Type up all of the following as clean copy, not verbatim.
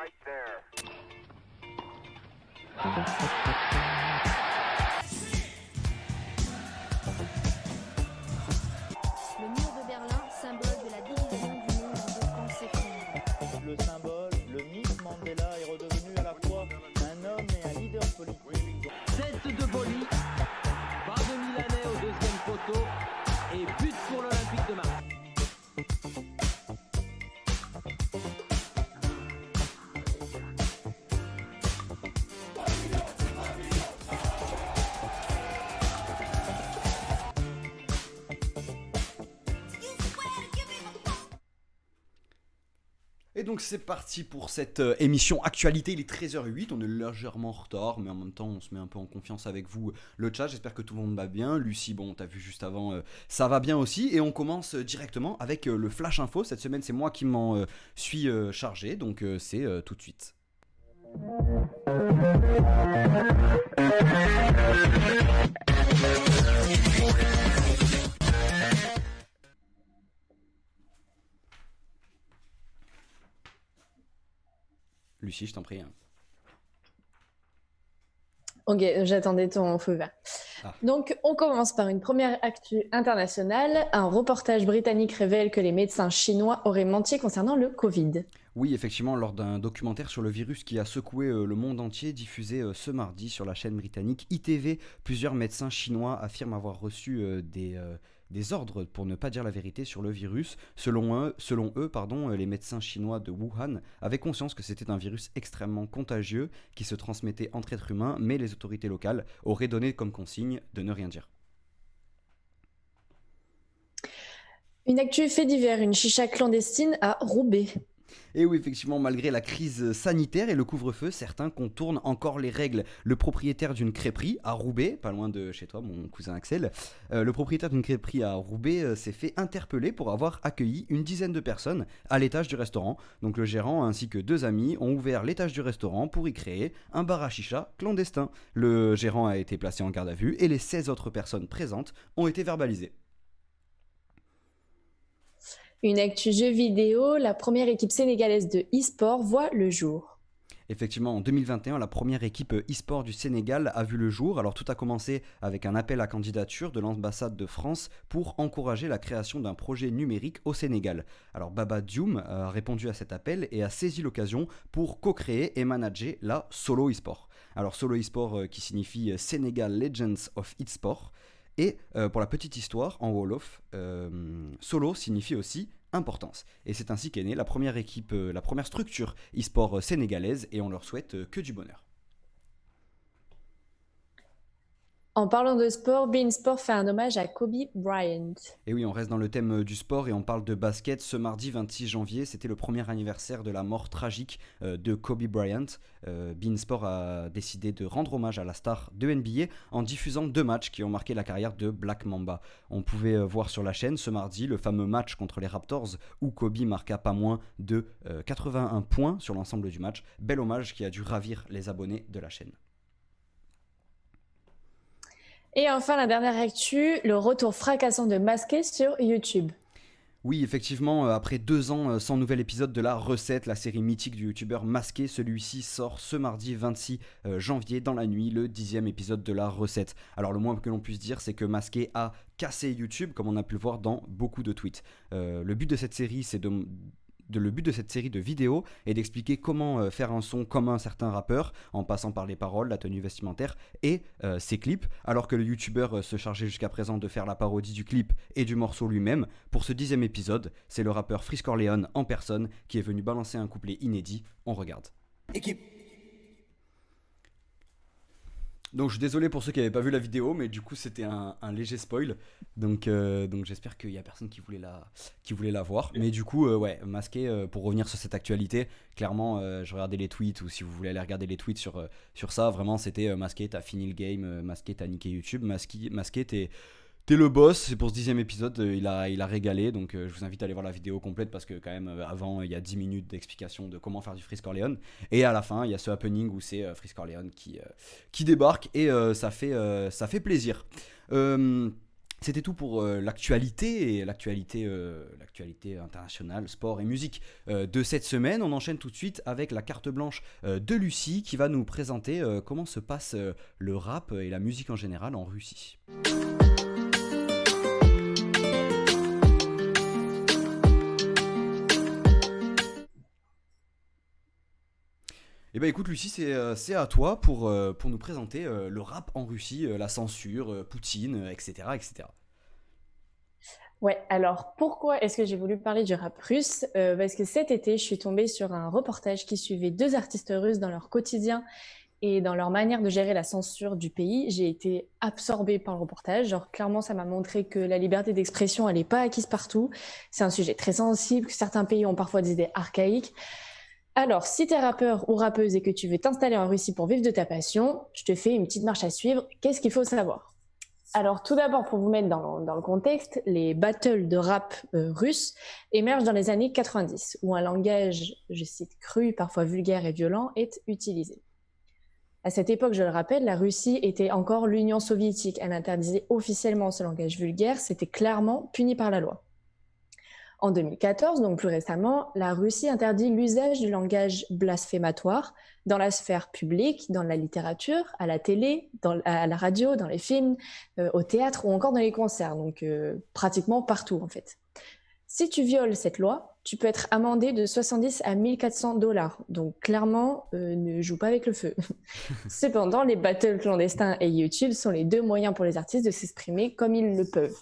Le mur de Berlin, symbole de la division du monde en deux camps, s'effondre. Le symbole, le mythe Mandela est redevenu à la fois un homme et un leader politique. Tête de Boli, bas de Milanais au deuxième poteau et but pour l'Olympique de Marseille. Et donc c'est parti pour cette émission actualité, il est 13h08, on est légèrement en retard, mais en même temps on se met un peu en confiance avec vous le chat, j'espère que tout le monde va bien. Lucie, bon t'as vu juste avant, ça va bien aussi, et on commence directement avec le Flash Info. Cette semaine c'est moi qui m'en suis chargé, donc c'est tout de suite. Lucie, je t'en prie. Ok, j'attendais ton feu vert. Ah. Donc, on commence par une première actu internationale. Un reportage britannique révèle que les médecins chinois auraient menti concernant le Covid. Oui, effectivement, lors d'un documentaire sur le virus qui a secoué le monde entier, diffusé ce mardi sur la chaîne britannique ITV, plusieurs médecins chinois affirment avoir reçu des ordres pour ne pas dire la vérité sur le virus. Selon eux, les médecins chinois de Wuhan avaient conscience que c'était un virus extrêmement contagieux qui se transmettait entre êtres humains, mais les autorités locales auraient donné comme consigne de ne rien dire. Une actu fait divers, une chicha clandestine à Roubaix. Et oui, effectivement, malgré la crise sanitaire et le couvre-feu, certains contournent encore les règles. Le propriétaire d'une crêperie à Roubaix, pas loin de chez toi, mon cousin Axel, le propriétaire d'une crêperie à Roubaix s'est fait interpeller pour avoir accueilli une dizaine de personnes à l'étage du restaurant. Donc le gérant ainsi que 2 amis ont ouvert l'étage du restaurant pour y créer un bar à chicha clandestin. Le gérant a été placé en garde à vue et les 16 autres personnes présentes ont été verbalisées. Une actu jeu vidéo, la première équipe sénégalaise de e-sport voit le jour. Effectivement, en 2021, la première équipe e-sport du Sénégal a vu le jour. Alors tout a commencé avec un appel à candidature de l'ambassade de France pour encourager la création d'un projet numérique au Sénégal. Alors Baba Dioum a répondu à cet appel et a saisi l'occasion pour co-créer et manager la Solo e-sport. Alors Solo e-sport qui signifie Sénégal Legends of e-sport. Et pour la petite histoire, en Wolof, solo signifie aussi importance. Et c'est ainsi qu'est née la première équipe, la première structure e-sport sénégalaise, et on leur souhaite que du bonheur. En parlant de sport, beIN Sport fait un hommage à Kobe Bryant. Et oui, on reste dans le thème du sport et on parle de basket. Ce mardi 26 janvier, c'était le premier anniversaire de la mort tragique de Kobe Bryant. beIN Sport a décidé de rendre hommage à la star de NBA en diffusant 2 matchs qui ont marqué la carrière de Black Mamba. On pouvait voir sur la chaîne ce mardi le fameux match contre les Raptors où Kobe marqua pas moins de 81 points sur l'ensemble du match. Bel hommage qui a dû ravir les abonnés de la chaîne. Et enfin, la dernière actu, le retour fracassant de Masqué sur YouTube. Oui, effectivement, après 2 ans sans nouvel épisode de La Recette, la série mythique du youtubeur Masqué, celui-ci sort ce mardi 26 janvier dans la nuit, le 10e épisode de La Recette. Alors le moins que l'on puisse dire, c'est que Masqué a cassé YouTube, comme on a pu le voir dans beaucoup de tweets. Le but de cette série, le but de cette série de vidéos est d'expliquer comment faire un son comme un certain rappeur en passant par les paroles, la tenue vestimentaire et ses clips, alors que le youtubeur se chargeait jusqu'à présent de faire la parodie du clip et du morceau lui-même. Pour ce 10e épisode, c'est le rappeur Freeze Corleone en personne qui est venu balancer un couplet inédit. On regarde. Équipe. Donc je suis désolé pour ceux qui n'avaient pas vu la vidéo, mais du coup c'était un léger spoil. Donc j'espère qu'il n'y a personne qui voulait la voir. Mais du coup, ouais, Masqué, pour revenir sur cette actualité, clairement, je regardais les tweets, ou si vous voulez aller regarder les tweets sur ça, vraiment c'était Masqué, t'as fini le game, Masqué, t'as niqué YouTube, Masqué, t'es le boss. C'est pour ce 10e épisode, il a régalé, donc je vous invite à aller voir la vidéo complète parce que quand même avant il y a 10 minutes d'explication de comment faire du Freeze Corleone et à la fin il y a ce happening où c'est Freeze Corleone qui débarque et ça fait plaisir. C'était tout pour l'actualité internationale, sport et musique de cette semaine. On enchaîne tout de suite avec la carte blanche de Lucie qui va nous présenter comment se passe le rap et la musique en général en Russie. Eh ben écoute Lucie, c'est à toi pour nous présenter le rap en Russie, la censure, Poutine, etc., etc. Ouais, alors pourquoi est-ce que j'ai voulu parler du rap russe? Parce que cet été, je suis tombée sur un reportage qui suivait deux artistes russes dans leur quotidien et dans leur manière de gérer la censure du pays. J'ai été absorbée par le reportage. Genre, clairement, ça m'a montré que la liberté d'expression, elle n'est pas acquise partout. C'est un sujet très sensible, que certains pays ont parfois des idées archaïques. Alors, si t'es rappeur ou rappeuse et que tu veux t'installer en Russie pour vivre de ta passion, je te fais une petite marche à suivre. Qu'est-ce qu'il faut savoir? Alors, tout d'abord, pour vous mettre dans le contexte, les battles de rap russes émergent dans les années 90, où un langage, je cite, cru, parfois vulgaire et violent, est utilisé. À cette époque, je le rappelle, la Russie était encore l'Union soviétique. Elle interdisait officiellement ce langage vulgaire. C'était clairement puni par la loi. En 2014, donc plus récemment, la Russie interdit l'usage du langage blasphématoire dans la sphère publique, dans la littérature, à la télé, à la radio, dans les films, au théâtre ou encore dans les concerts, donc pratiquement partout en fait. Si tu violes cette loi, tu peux être amendé de 70 à 1400 $. Donc clairement, ne joue pas avec le feu. Cependant, les battles clandestins et YouTube sont les deux moyens pour les artistes de s'exprimer comme ils le peuvent.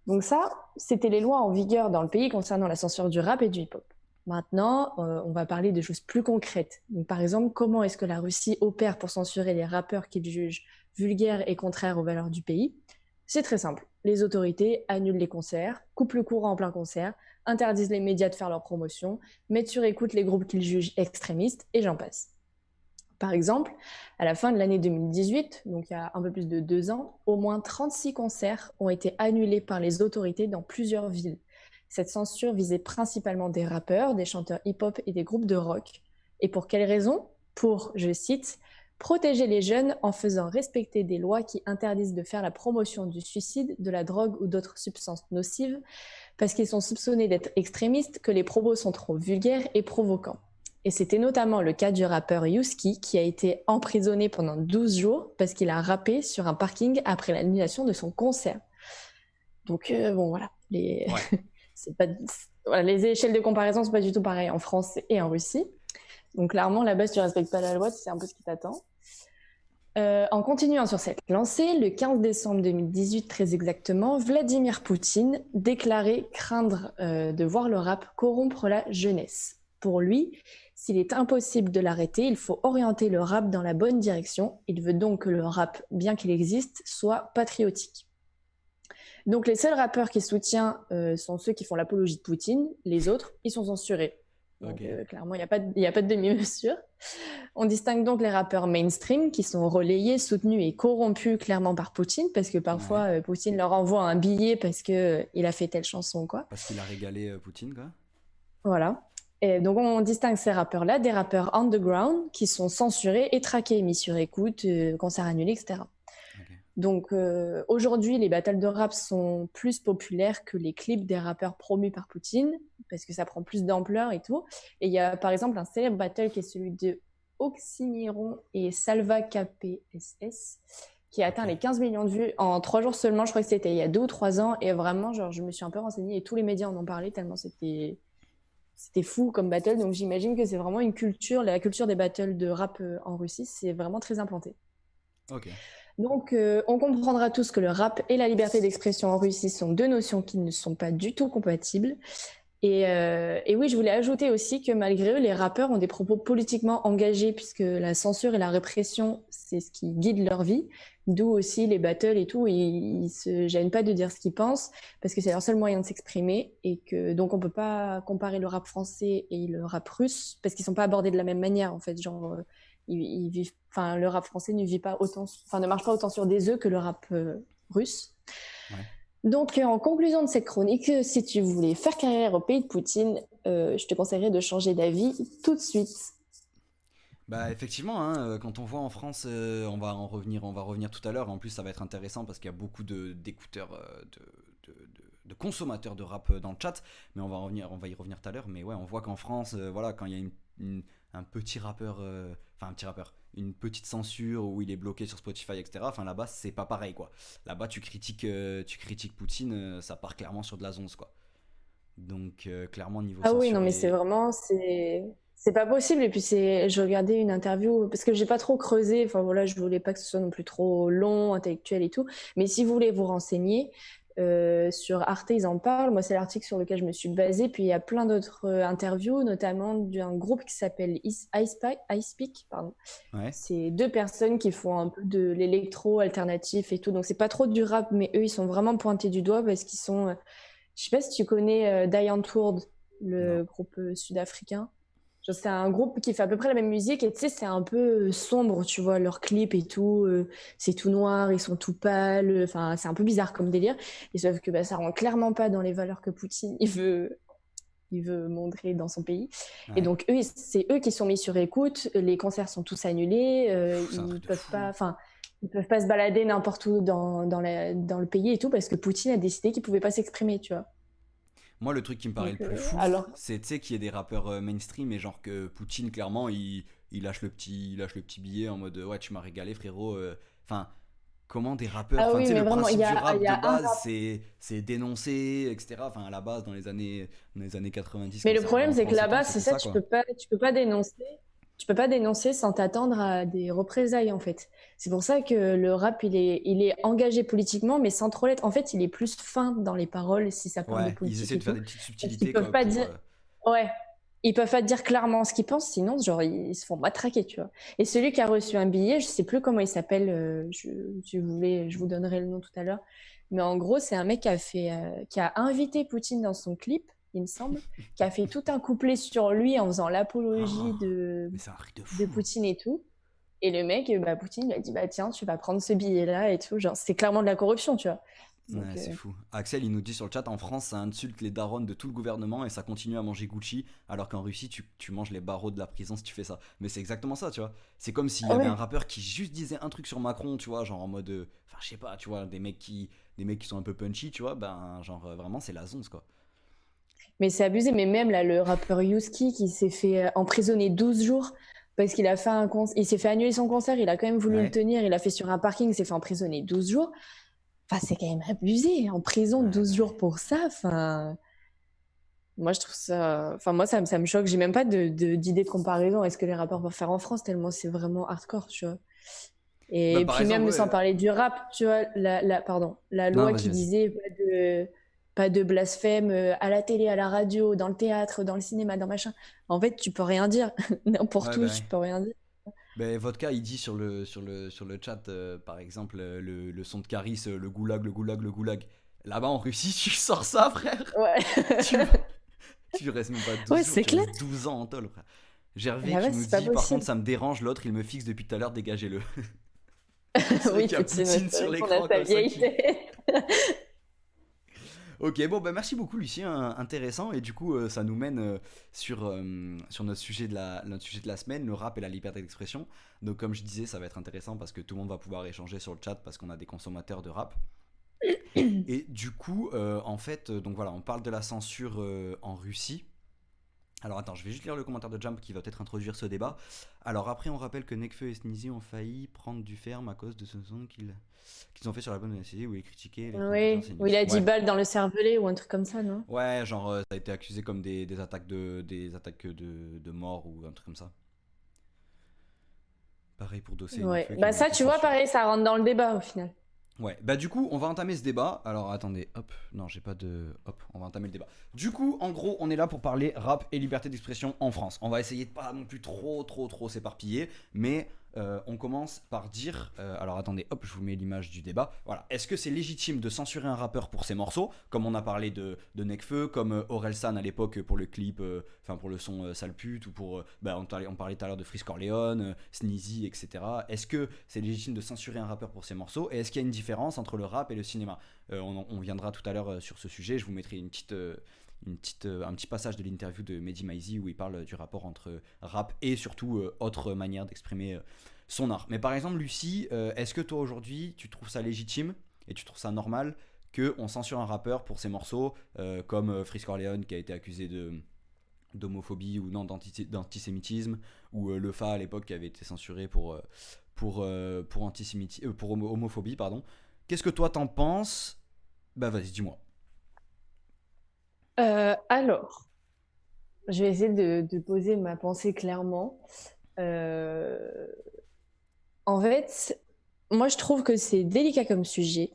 Donc ça, c'était les lois en vigueur dans le pays concernant la censure du rap et du hip-hop. Maintenant, on va parler de choses plus concrètes. Donc, par exemple, comment est-ce que la Russie opère pour censurer les rappeurs qu'ils jugent vulgaires et contraires aux valeurs du pays? C'est très simple. Les autorités annulent les concerts, coupent le courant en plein concert, interdisent les médias de faire leur promotion, mettent sur écoute les groupes qu'ils jugent extrémistes, et j'en passe. Par exemple, à la fin de l'année 2018, donc il y a un peu plus de 2 ans, au moins 36 concerts ont été annulés par les autorités dans plusieurs villes. Cette censure visait principalement des rappeurs, des chanteurs hip-hop et des groupes de rock. Et pour quelles raisons? Pour, je cite, « protéger les jeunes en faisant respecter des lois qui interdisent de faire la promotion du suicide, de la drogue ou d'autres substances nocives, parce qu'ils sont soupçonnés d'être extrémistes, que les propos sont trop vulgaires et provocants. » Et c'était notamment le cas du rappeur Yuski qui a été emprisonné pendant 12 jours parce qu'il a rappé sur un parking après l'annulation de son concert. Donc bon voilà, voilà, les échelles de comparaison sont pas du tout pareilles en France et en Russie. Donc clairement là-bas si tu respectes pas la loi, c'est un peu ce qui t'attend. En continuant sur cette lancée, le 15 décembre 2018 très exactement, Vladimir Poutine déclarait craindre de voir le rap corrompre la jeunesse. Pour lui, s'il est impossible de l'arrêter, il faut orienter le rap dans la bonne direction. Il veut donc que le rap, bien qu'il existe, soit patriotique. Donc les seuls rappeurs qu'il soutient sont ceux qui font l'apologie de Poutine. Les autres, ils sont censurés. Donc clairement, il n'y a pas de demi-mesure. On distingue donc les rappeurs mainstream qui sont relayés, soutenus et corrompus clairement par Poutine, parce que parfois Poutine leur envoie un billet parce qu'il a fait telle chanson, quoi. Parce qu'il a régalé Poutine, quoi. Voilà. Et donc on distingue ces rappeurs-là des rappeurs underground qui sont censurés et traqués, mis sur écoute, concerts annulés, etc. Okay. Donc aujourd'hui, les battles de rap sont plus populaires que les clips des rappeurs promus par Poutine, parce que ça prend plus d'ampleur et tout. Et il y a par exemple un célèbre battle qui est celui de Oxymiron et Salva KPSS, qui a atteint les 15 millions de vues en 3 jours seulement. Je crois que c'était il y a 2 ou 3 ans. Et vraiment, genre, je me suis un peu renseignée et tous les médias en ont parlé tellement c'était fou comme battle, donc j'imagine que c'est vraiment une culture, la culture des battles de rap en Russie, c'est vraiment très implanté. Ok. Donc on comprendra tous que le rap et la liberté d'expression en Russie sont deux notions qui ne sont pas du tout compatibles. Et oui, je voulais ajouter aussi que malgré eux, les rappeurs ont des propos politiquement engagés puisque la censure et la répression, c'est ce qui guide leur vie. D'où aussi les battles et tout, ils se gênent pas de dire ce qu'ils pensent parce que c'est leur seul moyen de s'exprimer et que donc on peut pas comparer le rap français et le rap russe parce qu'ils sont pas abordés de la même manière en fait. Genre ils vivent, enfin le rap français ne marche pas autant sur des œufs que le rap russe. Ouais. Donc, en conclusion de cette chronique, si tu voulais faire carrière au pays de Poutine, je te conseillerais de changer d'avis tout de suite. Bah effectivement, hein, quand on voit en France, on va revenir tout à l'heure. En plus, ça va être intéressant parce qu'il y a beaucoup d'écouteurs, de consommateurs de rap dans le chat. Mais on va y revenir tout à l'heure. Mais ouais, on voit qu'en France, voilà, quand il y a un petit rappeur, enfin un petit rappeur, une petite censure où il est bloqué sur Spotify, etc. Enfin là-bas, c'est pas pareil, quoi. Là-bas, tu critiques Poutine, ça part clairement sur de la zonze, quoi. Donc clairement niveau Ah oui, censure non, mais c'est et vraiment, c'est pas possible. Et puis je regardais une interview parce que j'ai pas trop creusé. Enfin voilà, je voulais pas que ce soit non plus trop long, intellectuel et tout. Mais si vous voulez vous renseigner sur Arte, ils en parlent. Moi, c'est l'article sur lequel je me suis basée. Puis il y a plein d'autres interviews, notamment d'un groupe qui s'appelle Icepeak, pardon. ouais. C'est deux personnes qui font un peu de l'électro alternatif et tout. Donc c'est pas trop du rap, mais eux, ils sont vraiment pointés du doigt parce qu'ils sont. Je sais pas si tu connais Diane Tourd, Non. le groupe sud-africain. Genre, c'est un groupe qui fait à peu près la même musique et tu sais, c'est un peu sombre, tu vois, leurs clips et tout. C'est tout noir, ils sont tout pâles. Enfin, c'est un peu bizarre comme délire. Et sauf que bah, ça rentre clairement pas dans les valeurs que Poutine il veut montrer dans son pays. Et Ouais. donc, c'est eux qui sont mis sur écoute. Les concerts sont tous annulés. Pff, c'est un truc de fou. Ils peuvent pas se balader n'importe où dans le pays et tout parce que Poutine a décidé qu'il pouvait pas s'exprimer, tu vois. Moi, le truc qui me paraît le Donc, plus fou, alors, c'est tu sais qu'il y ait des rappeurs mainstream et genre que Poutine, clairement, il lâche le petit billet en mode ouais, tu m'as régalé, frérot. Enfin, comment des rappeurs. ah Enfin, tu oui, sais, mais le vraiment, principe du il rap y de a un base, rap. c'est dénoncer, etc. Enfin, à la base, dans les années 90, Mais quand le c'est arrivé problème, en c'est que France et tout, là-bas, c'est c'était ça, ça, quoi. tu peux pas dénoncer. Tu peux pas dénoncer sans t'attendre à des représailles, en fait. C'est pour ça que le rap, il est engagé politiquement, mais sans trop l'être. En fait, il est plus fin dans les paroles si ça parle de Ouais, ils politique essaient et de faire tout. des petites Parce qu'ils subtilités, peuvent quoi, pas pour. dire. Ouais. Ils peuvent pas te dire clairement ce qu'ils pensent, sinon, genre, ils se font matraquer, tu vois. Et celui qui a reçu un billet, je sais plus comment il s'appelle, si vous voulez, je vous donnerai le nom tout à l'heure. Mais en gros, c'est un mec qui a invité Poutine dans son clip, il me semble, qui a fait tout un couplet sur lui en faisant Oh, l'apologie mais c'est un truc de de fou. Poutine et tout. Et le mec, bah, Poutine lui a dit, bah tiens, tu vas prendre ce billet-là et tout. Genre, c'est clairement de la corruption, tu vois. Ouais, Donc, c'est fou. Axel, il nous dit sur le chat, en France, ça insulte les darons de tout le gouvernement et ça continue à manger Gucci, alors qu'en Russie, tu manges les barreaux de la prison si tu fais ça. Mais c'est exactement ça, tu vois. C'est comme s'il y ah avait un ouais. rappeur qui juste disait un truc sur Macron, tu vois, genre en mode. Enfin, je sais pas, tu vois, des mecs qui sont un peu punchy, tu vois, ben, genre, vraiment, c'est la zonze, quoi. Mais c'est abusé. Mais même là, le rappeur Yuski qui s'est fait emprisonner 12 jours parce qu'il a fait un concert, il s'est fait annuler son concert, il a quand même voulu le Ouais. tenir, il a fait sur un parking, il s'est fait emprisonner 12 jours. Enfin, c'est quand même abusé. En prison Ouais, 12 bah jours pour ça. Enfin, moi, je trouve ça. Enfin, moi, ça me choque. J'ai même pas d'idée de comparaison. Est-ce que les rappeurs peuvent faire en France tellement c'est vraiment hardcore, tu vois. Bah, Et par puis exemple, même sans ouais. parler du rap, tu vois, la Non, loi vas-y, qui vas-y. disait pas de blasphème à la télé, à la radio, dans le théâtre, dans le cinéma, dans machin. En fait, tu peux rien dire. Ouais, N'importe où, bah, tu ouais. peux rien dire. Ben, Vodka, il dit sur le chat, par exemple, le son de Caris, le goulag, le goulag, le goulag. Là-bas en Russie, tu sors ça, frère. Ouais. Tu, tu restes même pas Ouais, 12 jours, c'est tu clair. restes 12 ans en tôle, frère. Gervais qui Là-bas, nous c'est pas dit, par contre, possible. ça me dérange, l'autre, il me fixe depuis tout à l'heure, dégagez-le. C'est vrai Oui, qu'il y a Poutine, ouais, Poutine c'est sur vrai qu'on a l'écran sa comme ça vieille qui. tête. Ok, bon, bah merci beaucoup, Lucien, intéressant. Et du coup, ça nous mène sur notre sujet de la semaine, le rap et la liberté d'expression. Donc, comme je disais, ça va être intéressant parce que tout le monde va pouvoir échanger sur le chat parce qu'on a des consommateurs de rap. Et du coup, en fait, donc voilà, on parle de la censure en Russie. Alors attends, je vais juste lire le commentaire de Jump qui va peut-être introduire ce débat. Alors après, on rappelle que Nekfeu et Sneezy ont failli prendre du ferme à cause de ce son qu'ils ont fait sur l'album de la CD où ils critiquaient les créateurs Oui, où il sionistes. a 10 Ouais, balles dans le cervelet ou un truc comme ça, non? ouais, genre ça a été accusé comme des attaques de mort ou un truc comme ça. Pareil pour Dossé et Ouais. Nekfeu qui Bah ont ça, été tu vois, censurés. pareil, ça rentre dans le débat au final. Ouais, bah du coup, on va entamer ce débat. Alors attendez, hop, non, j'ai pas de. Hop, on va entamer le débat. Du coup, en gros, on est là pour parler rap et liberté d'expression en France. On va essayer de pas non plus trop s'éparpiller, mais on commence par dire. Alors attendez, hop, je vous mets l'image du débat. Voilà, est-ce que c'est légitime de censurer un rappeur pour ses morceaux, comme on a parlé de Nekfeu, comme Orelsan à l'époque pour le clip, enfin pour le son Sale pute, ou pour. Bah, on parlait tout à l'heure de Freeze Corleone, Sneezy, etc. Est-ce que c'est légitime de censurer un rappeur pour ses morceaux et est-ce qu'il y a une différence entre le rap et le cinéma on viendra tout à l'heure sur ce sujet, je vous mettrai un petit passage de l'interview de Mehdi Maizi où il parle du rapport entre rap et surtout autre manière d'exprimer son art. Mais par exemple, Lucie, est-ce que toi aujourd'hui, tu trouves ça légitime et tu trouves ça normal qu'on censure un rappeur pour ses morceaux, comme Freeze Corleone qui a été accusé d'homophobie ou non d'antisémitisme, ou Lefa à l'époque qui avait été censuré pour homophobie, pardon. Qu'est-ce que toi t'en penses? Bah vas-y, dis-moi. Alors, je vais essayer de poser ma pensée clairement. Euh, En fait, moi je trouve que c'est délicat comme sujet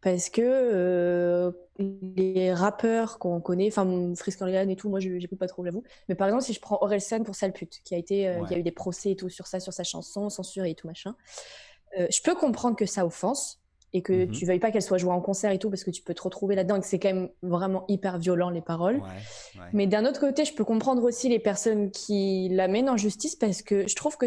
parce que les rappeurs qu'on connaît, enfin Freeze Corleone et tout, moi j'écoute pas trop, j'avoue. Mais par exemple, si je prends Orelsan pour Sale Pute, qui a Ouais. eu des procès et tout sur ça, sur sa chanson, censurée et tout machin, je peux comprendre que ça offense et que Mhm. tu veuilles pas qu'elle soit jouée en concert et tout parce que tu peux te retrouver là-dedans et que c'est quand même vraiment hyper violent les paroles. Ouais. Mais d'un autre côté, je peux comprendre aussi les personnes qui la mènent en justice parce que je trouve que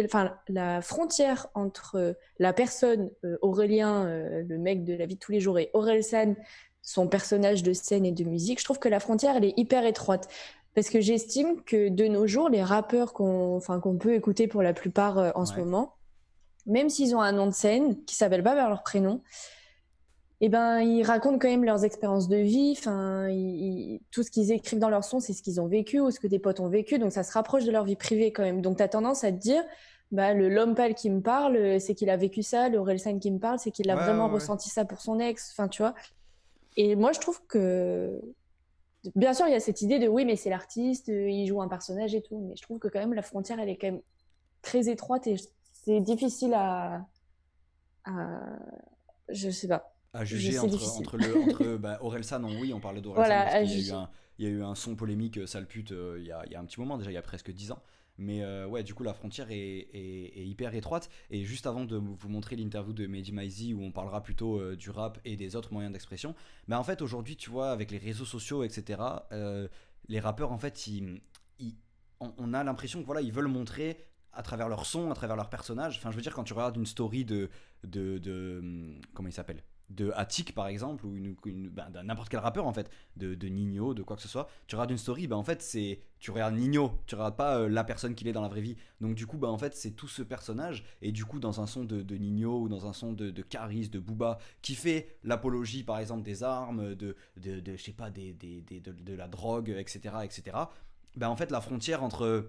enfin, la frontière entre la personne, Aurélien, le mec de la vie de tous les jours, et Orelsan, son personnage de scène et de musique, je trouve que la frontière, elle est hyper étroite. Parce que j'estime que de nos jours, les rappeurs qu'on peut écouter pour la plupart en ce Ouais. moment, même s'ils ont un nom de scène qui s'appelle pas par leur prénom, eh ben, ils racontent quand même leurs expériences de vie. Enfin, tout ce qu'ils écrivent dans leurs sons, c'est ce qu'ils ont vécu ou ce que des potes ont vécu. Donc, ça se rapproche de leur vie privée quand même. Donc, tu as tendance à te dire, bah, l'homme pâle qui me parle, c'est qu'il a vécu ça. Le Orelsan qui me parle, c'est qu'il a vraiment Ouais. ressenti ça pour son ex. Enfin, tu vois. Et moi, je trouve que, bien sûr, il y a cette idée de oui, mais c'est l'artiste, il joue un personnage et tout. Mais je trouve que quand même, la frontière, elle est quand même très étroite et c'est difficile à... Je sais pas. À juger C'est difficile. Orelsan, oui, on parle d'Orelsan Voilà, parce à qu'il juger. y a eu un son polémique, sale pute, il y a un petit moment déjà, il y a presque 10 ans. Mais ouais, du coup, la frontière est hyper étroite. Et juste avant de vous montrer l'interview de Mehdi Maizi, où on parlera plutôt du rap et des autres moyens d'expression, mais en fait, aujourd'hui, tu vois, avec les réseaux sociaux, etc., les rappeurs, en fait, on a l'impression que voilà, ils veulent montrer à travers leur son, à travers leur personnage. Enfin, je veux dire, quand tu regardes une story comment il s'appelle, de Attic par exemple, ou de n'importe quel rappeur en fait, de Nino, de quoi que ce soit, tu regardes une story, en fait tu regardes Nino, tu regardes pas la personne qu'il est dans la vraie vie. Donc du coup en fait c'est tout ce personnage, et du coup dans un son de Nino ou dans un son de Caris, de Booba, qui fait l'apologie par exemple des armes, je sais pas, de la drogue, etc. En fait la frontière entre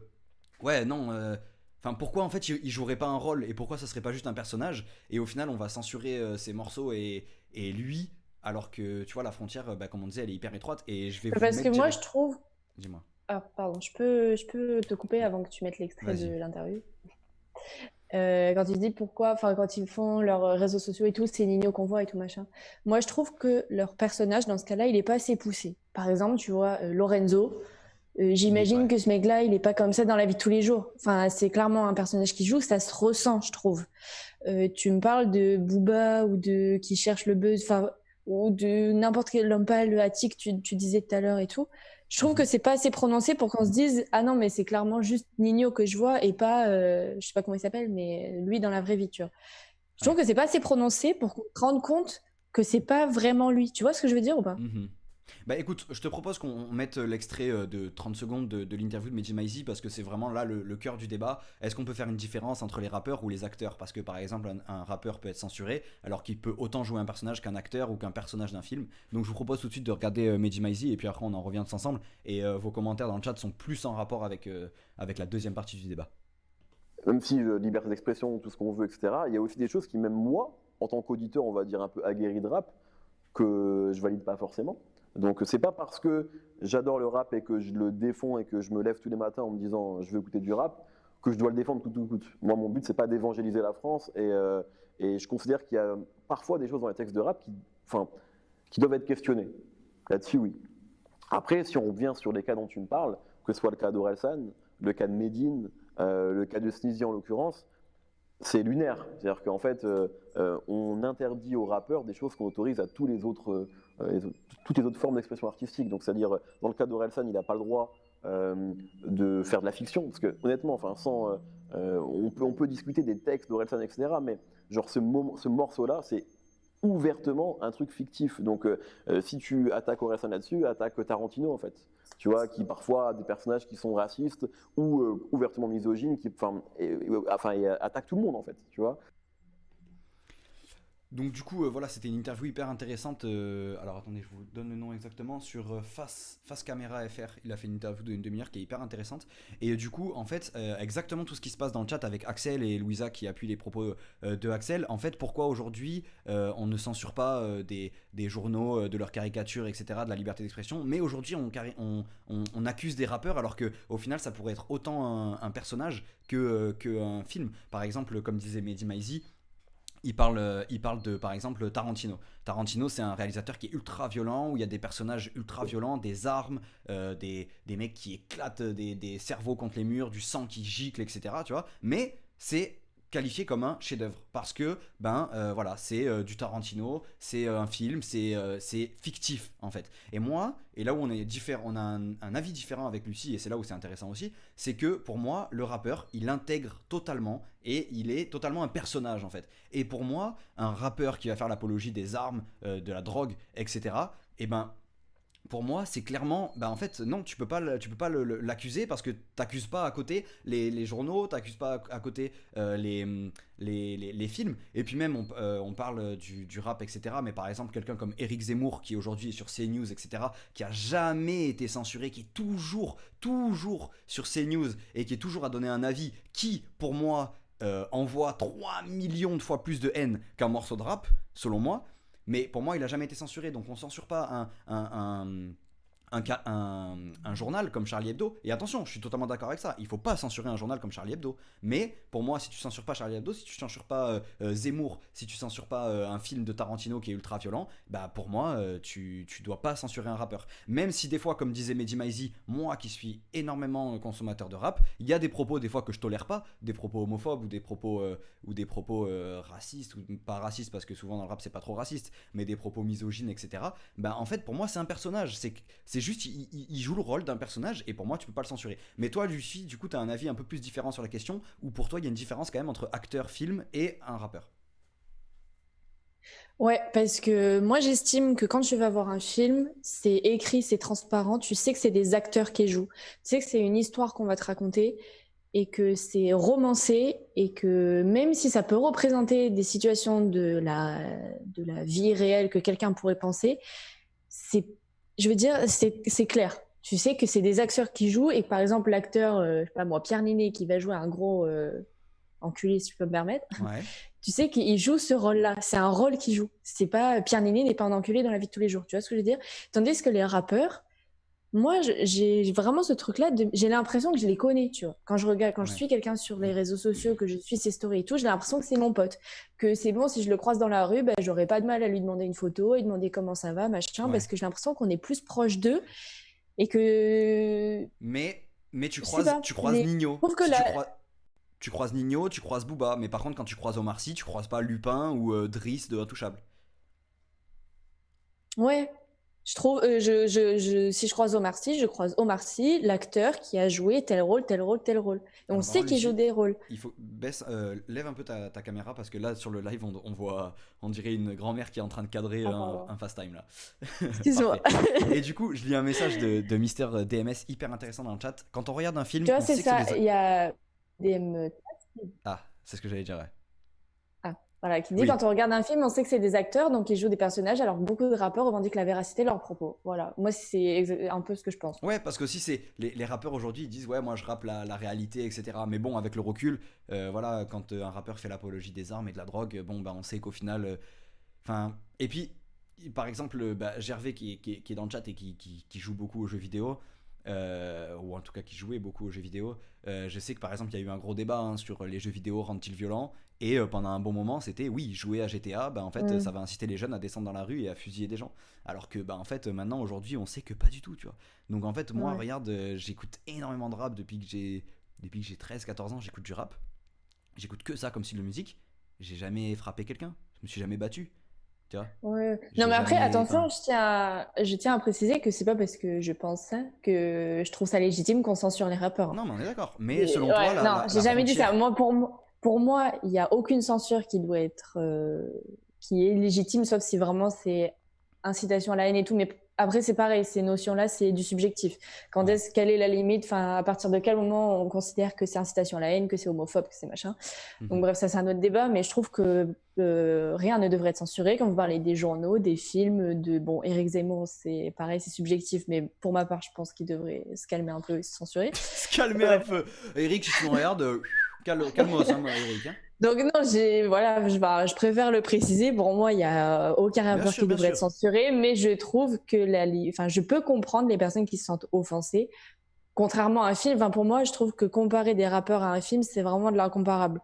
ouais non enfin, pourquoi en fait il jouerait pas un rôle, et pourquoi ça serait pas juste un personnage, et au final on va censurer ses morceaux et lui, alors que tu vois la frontière, comme on disait, elle est hyper étroite, et je vais vous Parce que mettre moi, je direct. trouve. Dis-moi. Ah, pardon, je peux te couper avant que tu mettes l'extrait de Vas-y. l'interview. Quand tu dis pourquoi, enfin, quand ils font leurs réseaux sociaux et tout, c'est Nino qu'on voit et tout machin. Moi, je trouve que leur personnage, dans ce cas-là, il est pas assez poussé. Par exemple, tu vois, Lorenzo, j'imagine Ouais. que ce mec-là, il est pas comme ça dans la vie de tous les jours. Enfin, c'est clairement un personnage qui joue, ça se ressent, je trouve. Tu me parles de Booba ou de qui cherche le buzz, enfin, ou de n'importe quel homme pâle, le Attic, tu disais tout à l'heure et tout. Je trouve que Mhm. c'est pas assez prononcé pour qu'on se dise ah non mais c'est clairement juste Nino que je vois et pas je sais pas comment il s'appelle mais lui dans la vraie vie tu vois. Je trouve Ouais. que c'est pas assez prononcé pour qu'on se rende compte que c'est pas vraiment lui. Tu vois ce que je veux dire ou pas? Mhm. Bah écoute, je te propose qu'on mette l'extrait de 30 secondes de l'interview de Mehdi Maizi, parce que c'est vraiment là le cœur du débat. Est-ce qu'on peut faire une différence entre les rappeurs ou les acteurs? Parce que par exemple, un rappeur peut être censuré alors qu'il peut autant jouer un personnage qu'un acteur ou qu'un personnage d'un film. Donc je vous propose tout de suite de regarder Mehdi Maizi, et puis après on en revient tous ensemble. Et vos commentaires dans le chat sont plus en rapport avec la deuxième partie du débat. Même si liberté d'expression, tout ce qu'on veut, etc., il y a aussi des choses qui, même moi, en tant qu'auditeur, on va dire un peu aguerri de rap, que je valide pas forcément. Donc c'est pas parce que j'adore le rap et que je le défends et que je me lève tous les matins en me disant je veux écouter du rap que je dois le défendre coûte que coûte. Moi, mon but, c'est pas d'évangéliser la France, et je considère qu'il y a parfois des choses dans les textes de rap qui doivent être questionnées. Là-dessus, oui. Après, si on revient sur les cas dont tu me parles, que ce soit le cas d'Orelsan, le cas de Medine, le cas de Sneezy en l'occurrence, c'est lunaire. C'est-à-dire qu'en fait, on interdit aux rappeurs des choses qu'on autorise à toutes les autres formes d'expression artistique. Donc, c'est-à-dire, dans le cas d'Orelsan, il n'a pas le droit de faire de la fiction, parce que honnêtement, on peut discuter des textes d'Orelsan, etc., mais genre ce morceau-là, c'est ouvertement un truc fictif. Donc, si tu attaques Orelsan là-dessus, attaque Tarantino en fait. Tu vois, qui parfois a des personnages qui sont racistes ou ouvertement misogynes, et attaque tout le monde en fait. Tu vois. Donc du coup, voilà, c'était une interview hyper intéressante. Alors attendez, je vous donne le nom exactement. Sur Face Caméra FR, il a fait une interview d'une demi-heure qui est hyper intéressante. Et du coup, en fait, exactement tout ce qui se passe dans le chat avec Axel et Louisa qui appuient les propos de Axel. En fait, pourquoi aujourd'hui on ne censure pas des journaux, de leurs caricatures, etc., de la liberté d'expression, mais aujourd'hui on accuse des rappeurs alors qu'au final ça pourrait être autant un personnage qu'un film. Par exemple, comme disait Mehdi Maizi, il parle de, par exemple, Tarantino. Tarantino, c'est un réalisateur qui est ultra violent, où il y a des personnages ultra violents, des armes, des mecs qui éclatent des cerveaux contre les murs, du sang qui gicle, etc. Tu vois. Mais c'est qualifié comme un chef-d'œuvre parce que voilà, c'est du Tarantino, c'est un film, c'est fictif en fait. Et moi, et là où on a un avis différent avec Lucie, et c'est là où c'est intéressant aussi, c'est que pour moi le rappeur il intègre totalement et il est totalement un personnage en fait. Et pour moi un rappeur qui va faire l'apologie des armes, de la drogue, etc. Et pour moi, c'est clairement, en fait, non, tu peux pas l'accuser parce que t'accuses pas à côté les journaux, t'accuses pas à côté les films. Et puis même, on parle du rap, etc. Mais par exemple, quelqu'un comme Éric Zemmour, qui aujourd'hui est sur CNews, etc., qui a jamais été censuré, qui est toujours sur CNews et qui est toujours à donner un avis qui, pour moi, envoie 3 millions de fois plus de haine qu'un morceau de rap, selon moi. Mais pour moi, il a jamais été censuré, donc on censure pas un journal comme Charlie Hebdo. Et attention, je suis totalement d'accord avec ça. Il faut pas censurer un journal comme Charlie Hebdo. Mais pour moi, si tu censures pas Charlie Hebdo, si tu censures pas Zemmour, si tu censures pas un film de Tarantino qui est ultra violent, pour moi, tu dois pas censurer un rappeur. Même si des fois, comme disait Mehdi Maizi, moi qui suis énormément consommateur de rap, il y a des propos des fois que je tolère pas, des propos homophobes ou des propos racistes ou pas racistes parce que souvent dans le rap c'est pas trop raciste, mais des propos misogynes, etc. En fait, pour moi, c'est un personnage. C'est juste, il joue le rôle d'un personnage et pour moi, tu peux pas le censurer. Mais toi, Lucie, du coup, tu as un avis un peu plus différent sur la question où pour toi, il y a une différence quand même entre acteur, film et un rappeur. Ouais, parce que moi j'estime que quand tu vas voir un film, c'est écrit, c'est transparent, tu sais que c'est des acteurs qui jouent, tu sais que c'est une histoire qu'on va te raconter et que c'est romancé et que même si ça peut représenter des situations de la vie réelle que quelqu'un pourrait penser, c'est clair. Tu sais que c'est des acteurs qui jouent et que par exemple l'acteur, je sais pas moi, Pierre Ninet qui va jouer un gros enculé si je peux me permettre, Ouais. tu sais qu'il joue ce rôle-là. C'est un rôle qu'il joue. C'est pas Pierre Ninet n'est pas un enculé dans la vie de tous les jours. Tu vois ce que je veux dire? Tandis que les rappeurs, moi, j'ai vraiment ce truc-là. J'ai l'impression que je les connais. Tu vois, quand je suis quelqu'un sur les réseaux sociaux, que je suis ses stories et tout, j'ai l'impression que c'est mon pote. Que c'est bon, si je le croise dans la rue, j'aurais pas de mal à lui demander une photo et demander comment ça va, machin, parce que j'ai l'impression qu'on est plus proche d'eux et que. Mais tu croises Nino. Tu croises Nino, tu croises Booba, mais par contre quand tu croises Omar Sy, tu croises pas Lupin ou Driss de Intouchable. Ouais, je trouve, si je croise Omar Sy, je croise Omar Sy, l'acteur qui a joué tel rôle, tel rôle, tel rôle. Et on sait qu'il joue des rôles. Il faut lève un peu ta caméra parce que là sur le live on voit, on dirait une grand-mère qui est en train de cadrer un FaceTime là. Excuse-moi. Et du coup, je lis un message de Mister DMS hyper intéressant dans le chat. Quand on regarde un film, tu vois, on c'est sait ça. que Il y a DM. Ah, c'est ce que j'allais dire. Ouais. Voilà, qui dit quand on regarde un film, on sait que c'est des acteurs, donc ils jouent des personnages, alors que beaucoup de rappeurs revendiquent la véracité de leurs propos. Voilà, moi c'est un peu ce que je pense. Ouais, parce que si c'est les rappeurs aujourd'hui, ils disent ouais, moi je rappe la réalité, etc. Mais bon, avec le recul, voilà, quand un rappeur fait l'apologie des armes et de la drogue, on sait qu'au final, et puis par exemple, Gervais qui est dans le chat et qui joue beaucoup aux jeux vidéo. Ou en tout cas qui jouait beaucoup aux jeux vidéo. Je sais que par exemple il y a eu un gros débat sur les jeux vidéo rendent-ils violents, et pendant un bon moment c'était oui, jouer à GTA, en fait ça va inciter les jeunes à descendre dans la rue et à fusiller des gens, alors que en fait maintenant aujourd'hui on sait que pas du tout, tu vois. Donc en fait moi regarde, j'écoute énormément de rap depuis que j'ai 13-14 ans, j'écoute du rap, j'écoute que ça comme style de musique, j'ai jamais frappé quelqu'un, je me suis jamais battu. Ouais. Non mais après attention, je tiens à préciser que c'est pas parce que je pense ça que je trouve ça légitime qu'on censure les rappeurs. Non mais on est d'accord, mais selon toi non, j'ai jamais dit ça. Moi, pour moi il y a aucune censure qui doit être qui est légitime, sauf si vraiment c'est incitation à la haine et tout. Mais après, c'est pareil, ces notions-là, c'est du subjectif. Quelle est la limite, enfin, à partir de quel moment on considère que c'est incitation à la haine, que c'est homophobe, que c'est machin. Donc bref, ça c'est un autre débat, mais je trouve que rien ne devrait être censuré. Quand vous parlez des journaux, des films, bon, Éric Zemmour, c'est pareil, c'est subjectif, mais pour ma part, je pense qu'il devrait se calmer un peu et se censurer. Se calmer un peu. Eric, si tu me regardes, calme-moi ça, Eric. Hein. Donc non, je préfère le préciser. Pour moi, il n'y a aucun rappeur qui devrait être censuré, mais je trouve que je peux comprendre les personnes qui se sentent offensées. Contrairement à un film, pour moi, je trouve que comparer des rappeurs à un film, c'est vraiment de l'incomparable.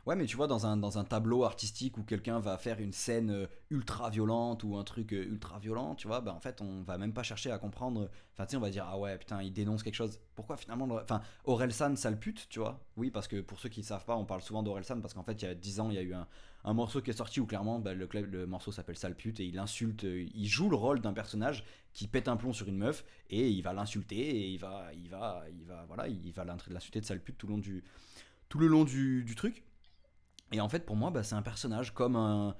Ouais, mais tu vois, dans un tableau artistique où quelqu'un va faire une scène ultra violente ou un truc ultra violent, tu vois, en fait, on va même pas chercher à comprendre. Enfin, tu sais, on va dire, ah ouais, putain, il dénonce quelque chose. Pourquoi finalement. Enfin, Orelsan, sale pute, tu vois. Oui, parce que pour ceux qui ne savent pas, on parle souvent d'Orelsan parce qu'en fait, il y a 10 ans, il y a eu un morceau qui est sorti où clairement, le morceau s'appelle Sale pute et il insulte, il joue le rôle d'un personnage qui pète un plomb sur une meuf et il va l'insulter et il va l'insulter de sale pute tout le long du truc. Et en fait, pour moi, c'est un personnage comme un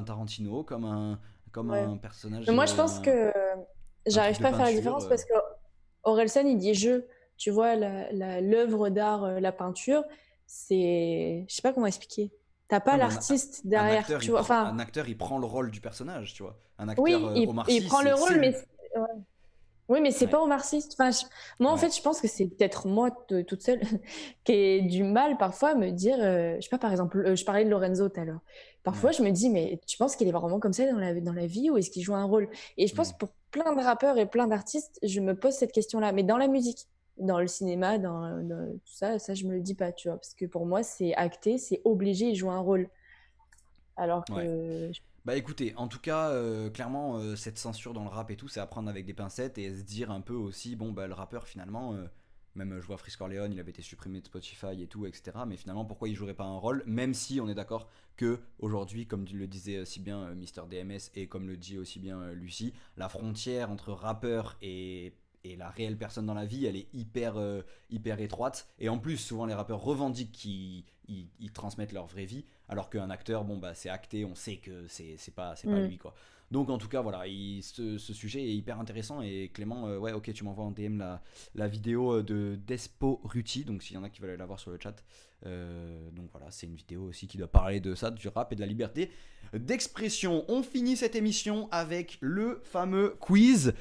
Tarantino, comme un personnage. Mais moi, je pense que j'arrive pas à faire la différence parce que Orelsan, il dit je. Tu vois, l'œuvre d'art, la peinture, c'est. Je sais pas comment expliquer. T'as pas l'artiste derrière. Tu vois, un acteur, il prend le rôle du personnage, tu vois. Un acteur, oui, Omar Sy, il prend le rôle, mais. Ouais. Oui, mais c'est pas Omar Sy. Enfin, moi, en fait, je pense que c'est peut-être moi toute seule qui ai du mal parfois à me dire. Je sais pas, par exemple, je parlais de Lorenzo tout à l'heure. Parfois, je me dis, mais tu penses qu'il est vraiment comme ça dans la vie ou est-ce qu'il joue un rôle? Et je pense pour plein de rappeurs et plein d'artistes, je me pose cette question-là. Mais dans la musique, dans le cinéma, dans tout ça, je me le dis pas, tu vois. Parce que pour moi, c'est acté, c'est obligé, il joue un rôle. Alors que. Écoutez, en tout cas, clairement, cette censure dans le rap et tout, c'est à prendre avec des pincettes et se dire un peu aussi, le rappeur finalement, même je vois Frisk Orleans, il avait été supprimé de Spotify et tout, etc. Mais finalement, pourquoi il jouerait pas un rôle, même si on est d'accord que aujourd'hui, comme le disait si bien Mister DMS et comme le dit aussi bien Lucie, la frontière entre rappeur et la réelle personne dans la vie, elle est hyper étroite. Et en plus, souvent les rappeurs revendiquent qu'ils transmettent leur vraie vie, alors qu'un acteur, c'est acté, on sait que c'est pas lui, quoi. Donc en tout cas, voilà, ce sujet est hyper intéressant. Et Clément, ok, tu m'envoies en DM la vidéo de Despo Ruti, donc s'il y en a qui veulent aller la voir sur le chat. Donc voilà, c'est une vidéo aussi qui doit parler de ça, du rap et de la liberté d'expression. On finit cette émission avec le fameux quiz.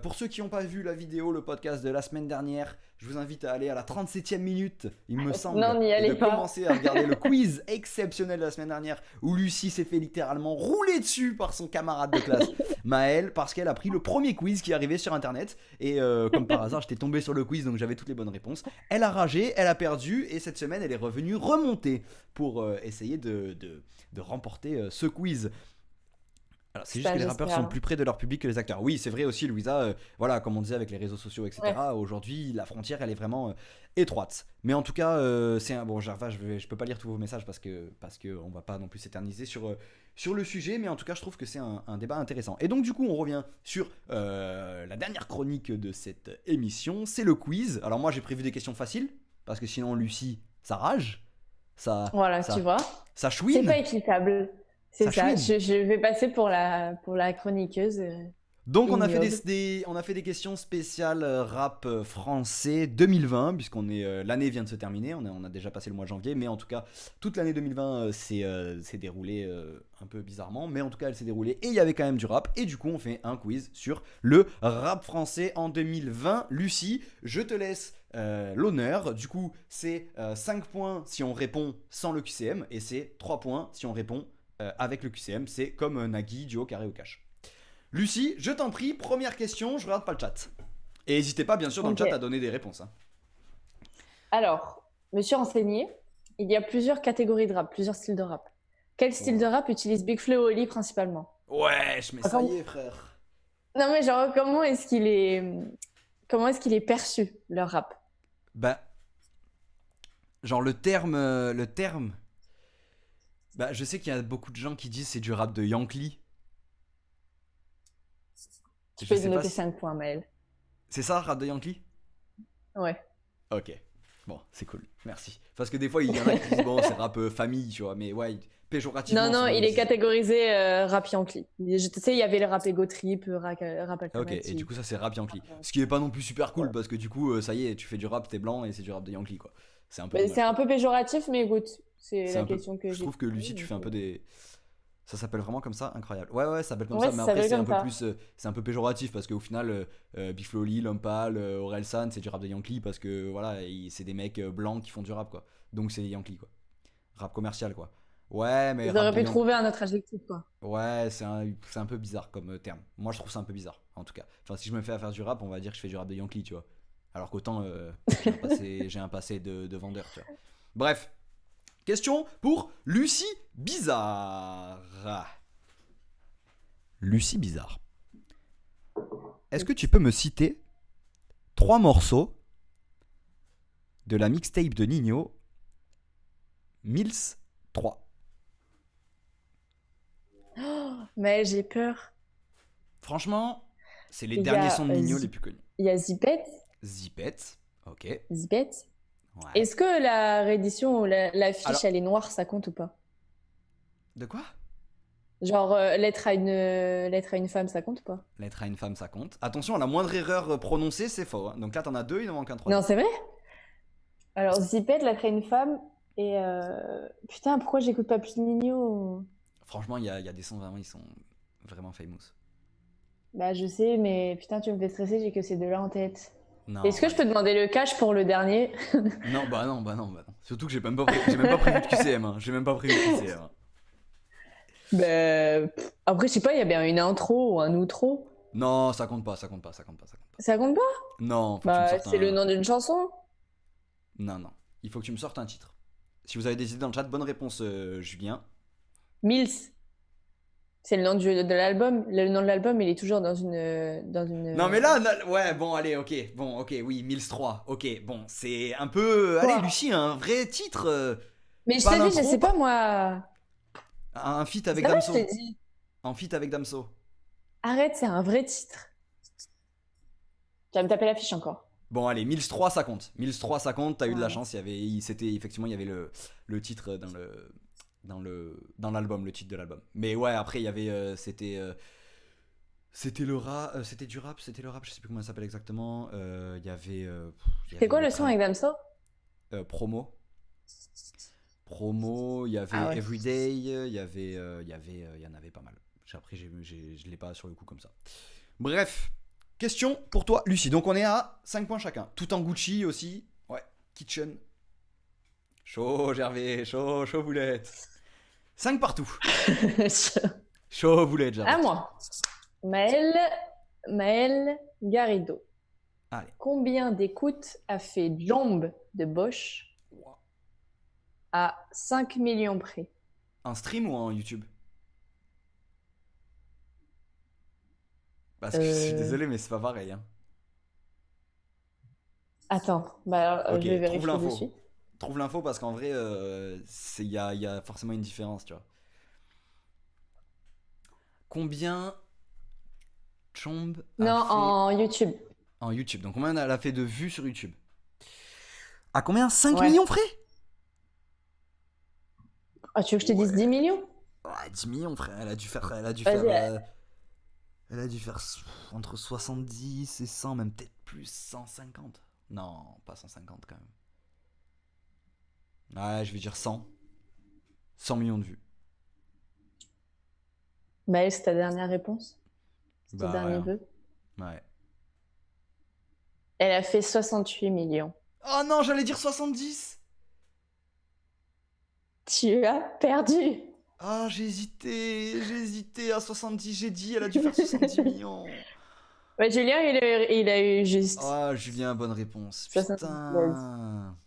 Pour ceux qui n'ont pas vu la vidéo, le podcast de la semaine dernière, je vous invite à aller à la 37e minute, il me semble, et de commencer à regarder le quiz exceptionnel de la semaine dernière où Lucie s'est fait littéralement rouler dessus par son camarade de classe Maël, parce qu'elle a pris le premier quiz qui arrivait sur internet et comme par hasard j'étais tombé sur le quiz, donc j'avais toutes les bonnes réponses. Elle a ragé, elle a perdu et cette semaine elle est revenue remonter pour essayer de remporter ce quiz. Alors, c'est juste que les rappeurs sont plus près de leur public que les acteurs. Oui, c'est vrai aussi, Louisa. Voilà, comme on disait avec les réseaux sociaux, etc. Aujourd'hui, la frontière, elle est vraiment étroite. Mais en tout cas, c'est un bon. Jarva, je peux pas lire tous vos messages parce que on va pas non plus s'éterniser sur le sujet. Mais en tout cas, je trouve que c'est un débat intéressant. Et donc, du coup, on revient sur la dernière chronique de cette émission. C'est le quiz. Alors moi, j'ai prévu des questions faciles parce que sinon, Lucie, ça rage. Tu vois. Ça chouine. C'est pas équitable. C'est ça, je vais passer pour la chroniqueuse. Donc on a fait des questions spéciales rap français 2020, puisqu'on est l'année vient de se terminer, on a déjà passé le mois de janvier, mais en tout cas toute l'année 2020 s'est déroulée un peu bizarrement, mais en tout cas elle s'est déroulée et il y avait quand même du rap, et du coup on fait un quiz sur le rap français en 2020. Lucie, je te laisse l'honneur. Du coup c'est 5 points si on répond sans le QCM, et c'est 3 points si on répond avec le QCM. C'est comme Nagui, duo, carré ou cash. Lucie, je t'en prie, première question, je regarde pas le chat. Et n'hésitez pas, bien sûr, dans le chat à donner des réponses. Alors, me suis renseignée, il y a plusieurs catégories de rap, plusieurs styles de rap. Quel style de rap utilise Big Flo et Oli principalement? Ouais, mais ça y est, frère. Non, mais genre, comment est-ce qu'il est perçu, leur rap? Genre le terme... je sais qu'il y a beaucoup de gens qui disent c'est du rap de Yankee. Tu peux noter 5 points, Maël. C'est ça, rap de Yankee? Ouais. Ok. Bon, c'est cool. Merci. Parce que des fois, il y en a qui disent bon, c'est rap famille, tu vois. Mais ouais, péjorativement. Non, sinon, il est catégorisé rap Yankee. Tu sais, il y avait le rap ego trip, rap Ok, alternatif. et du coup, ça c'est rap Yankee. Ce qui est pas non plus super cool parce que du coup, ça y est, tu fais du rap, t'es blanc et c'est du rap de Yankee quoi. C'est un peu. Mais Dommage. c'est un peu péjoratif, mais écoute, c'est C'est la un peu- question que Je j'ai. trouve que Lucie, tu fais un peu des. Ça s'appelle vraiment comme ça, incroyable. Ouais, ça s'appelle comme Ouais, ça, mais ça après s'appelle c'est un comme peu ça. plus, c'est un peu péjoratif parce qu'au final, Big Flo Oli, Lompal, Orelsan, c'est du rap de Yankee parce que voilà, c'est des mecs blancs qui font du rap quoi. Donc c'est Yankee quoi. Rap commercial quoi. Ouais, mais Ils rap auraient de pu Yankee. trouver un autre adjectif, quoi. Ouais, c'est un peu bizarre comme terme. Moi je trouve ça un peu bizarre en tout cas. Enfin, si je me fais à faire du rap, on va dire que je fais du rap de Yankee, tu vois. Alors qu'autant j'ai un passé de vendeur, tu vois. Bref, question pour Lucie Bizarre. Lucie Bizarre. Est-ce que tu peux me citer 3 morceaux de la mixtape de Nino, Mills 3? Mais j'ai peur. Franchement, c'est les Il y derniers a, sons de euh, Nino Zip- les plus connus. Il y a Zipette. Zipette, ok. Zipette. Ouais. Est-ce que la réédition ou l'affiche, Alors- elle est noire, ça compte ou pas? De quoi? Genre, lettre à une femme, ça compte ou pas? Lettre à une femme, ça compte. Attention, à la moindre erreur prononcée, c'est faux. Hein. Donc là, t'en as 2, il en manque un troisième. Non, c'est vrai? Alors, Zipette, lettre à une femme, et putain, pourquoi j'écoute pas plus Nino? Franchement, il y a des sons vraiment, ils sont vraiment famous. Bah, je sais, mais putain, tu me fais stresser, j'ai que ces deux-là en tête. Non, Est-ce que je peux demander le cash pour le dernier? Non, bah non. Surtout que j'ai même pas prévu de QCM. Hein. J'ai même pas prévu de QCM. Hein. Après, je sais pas, il y a bien une intro ou un outro. Non, ça compte pas. Ça compte pas? Non, faut que tu me Bah, sortes c'est le un... nom d'une chanson. Non. Il faut que tu me sortes un titre. Si vous avez des idées dans le chat, bonne réponse, Julien. Mills. C'est le nom de l'album. Le nom de l'album, il est toujours dans une. Non, mais là, ouais, bon, allez, ok, oui, Mills 3, ok, bon, c'est un peu. Quoi? Allez, Lucie, un vrai titre. Mais je pas t'ai dit, je l'intro, sais pas moi. Un feat avec Ça va, Damso. je t'ai dit. Un feat avec Damso. Arrête, c'est un vrai titre. Tu vas me taper l'affiche encore. Bon, allez, Mills 3, ça compte. Mills 3, ça compte, t'as eu de la Ouais. chance, effectivement, il y avait le titre dans l'album, le titre de l'album. Mais ouais, après, il y avait. C'était le rap, c'était du rap, c'était le rap, je sais plus comment ça s'appelle exactement. Il y avait. C'est quoi le son avec Damso? Promo. Il y avait Ah ouais. Everyday, il y en avait pas mal. Après, je l'ai pas sur le coup comme ça. Bref, question pour toi, Lucie. Donc, on est à 5 points chacun. Tout en Gucci aussi. Ouais, Kitchen. Chaud, Gervais, chaud boulette. 5 partout. Chaud boulette, Gervais. À moi. Maël Garrido. Allez. Combien d'écoutes a fait Jombe de Bosch à 5 millions près? En stream ou en YouTube? Parce que je suis désolé, mais c'est pas pareil. Hein. Attends, bah, Ok, je vais trouve vérifier l'info. dessus. Trouve l'info parce qu'en vrai, il y a forcément une différence, tu vois. Combien Chomb a Non, fait en YouTube. en YouTube? Donc combien elle a fait de vues sur YouTube? À combien? 5 Ouais. millions frais? Ah, tu veux que je te dise 10 millions? Ouais, 10 millions frère, elle a dû faire entre 70 et 100, même peut-être plus 150. Non, pas 150 quand même. Ouais, je vais dire 100. 100 millions de vues. Maël, c'est ta dernière réponse? C'est ton Bah, dernier ouais. vœu? Ouais. Elle a fait 68 millions. Oh non, j'allais dire 70. Tu as perdu. Ah, j'ai hésité à 70, j'ai dit, elle a dû faire 70 millions. Ouais, Julien, il a eu juste. Ah, Julien, bonne réponse. 70. Putain.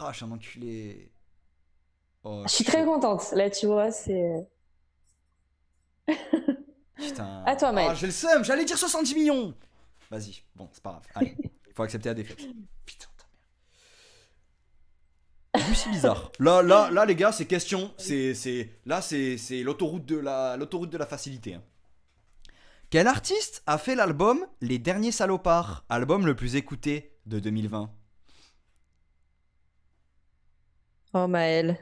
Ah, je suis un enculé. Oh, Je suis très contente. Là, tu vois, c'est. Putain. À toi, Maël. Ah, j'ai le seum, j'allais dire 70 millions. Vas-y, bon, c'est pas grave. Allez, il faut accepter la défaite. Putain de merde. Lucie Bizarre. Là, les gars, c'est question. Là, c'est l'autoroute de la facilité. Hein. Quel artiste a fait l'album Les Derniers Salopards, album le plus écouté de 2020? Oh, Maël.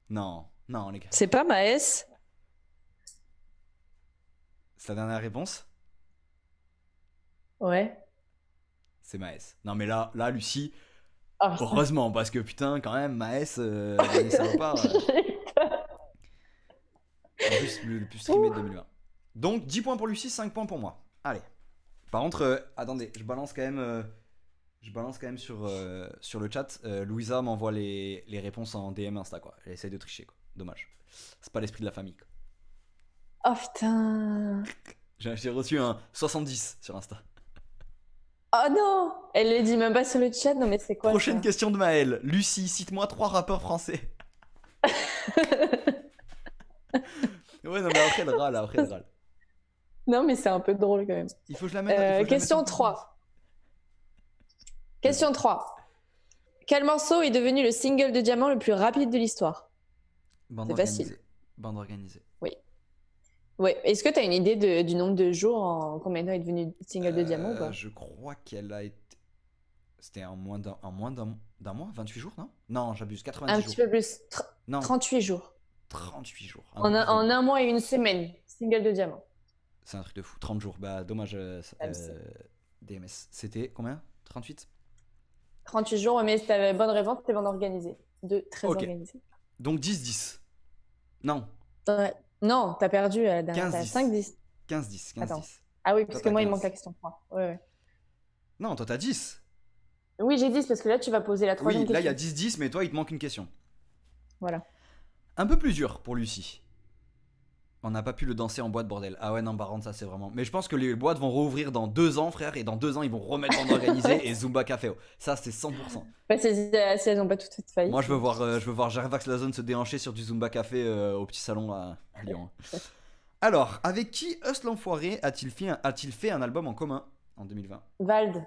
Non, non, les gars. C'est pas Maes? C'est ta dernière réponse? Ouais. C'est Maes. Non, mais là, Lucie, Oh, putain. heureusement, parce que putain, quand même, Maes, les salopards. En plus, le plus streamé de 2020. Donc, 10 points pour Lucie, 5 points pour moi. Allez. Par contre, attendez, je balance quand même sur le chat. Louisa m'envoie les réponses en DM Insta, quoi. Elle essaye de tricher, quoi. Dommage. C'est pas l'esprit de la famille, quoi. Oh putain. J'ai reçu un 70 sur Insta. Oh non. Elle le dit même pas sur le chat. Non mais c'est quoi Prochaine ça? question de Maël. Lucie, cite-moi 3 rappeurs français. Ouais, non, mais après le râle. Non mais c'est un peu drôle quand même. Il faut que je la mette. Question 3. Question 3. Quel morceau est devenu le single de diamant le plus rapide de l'histoire? Bande C'est facile. organisée. Bande organisée. Ouais. Est-ce que tu as une idée du nombre de jours en combien de temps est devenu single de diamant ou pas? Je crois qu'elle a été. C'était en moins d'un mois 28 jours, non? Non, j'abuse. 90 Un jours. petit peu plus. Non, 38 jours. 38 jours. En un mois et une semaine. Single de diamant. C'est un truc de fou. 30 jours. Bah, dommage. c'est- DMS. C'était combien? 38? 38 jours, mais si t'avais bonne réponse, t'es bien organisé. Très Ok. organisé. Donc 10-10. Non, Ouais. Non, t'as perdu à la dernière. 15, T'as 10. 5-10. 15-10. 15-10. Attends. Ah oui, parce Toi, que moi, t'as il manque 15. la question 3. Ouais. Non, toi, t'as 10. Oui, j'ai 10 parce que là, tu vas poser la troisième Oui, là, il y a question. 10-10, mais toi, il te manque une question. Voilà. Un peu plus dur pour Lucie. On n'a pas pu le danser en boîte, bordel. Ah ouais, non, par contre, ça, c'est vraiment. Mais je pense que les boîtes vont rouvrir dans 2 ans, frère, et dans 2 ans, ils vont remettre bande organisée et Zumba Café. Ça, c'est 100%. Bah, si elles ont pas toutes fait faillite. Moi, je veux voir Gervax Lazone se déhancher sur du Zumba Café au petit salon à Lyon. Alors, avec qui Us l'Enfoiré a-t-il fait un album en commun en 2020? Vald.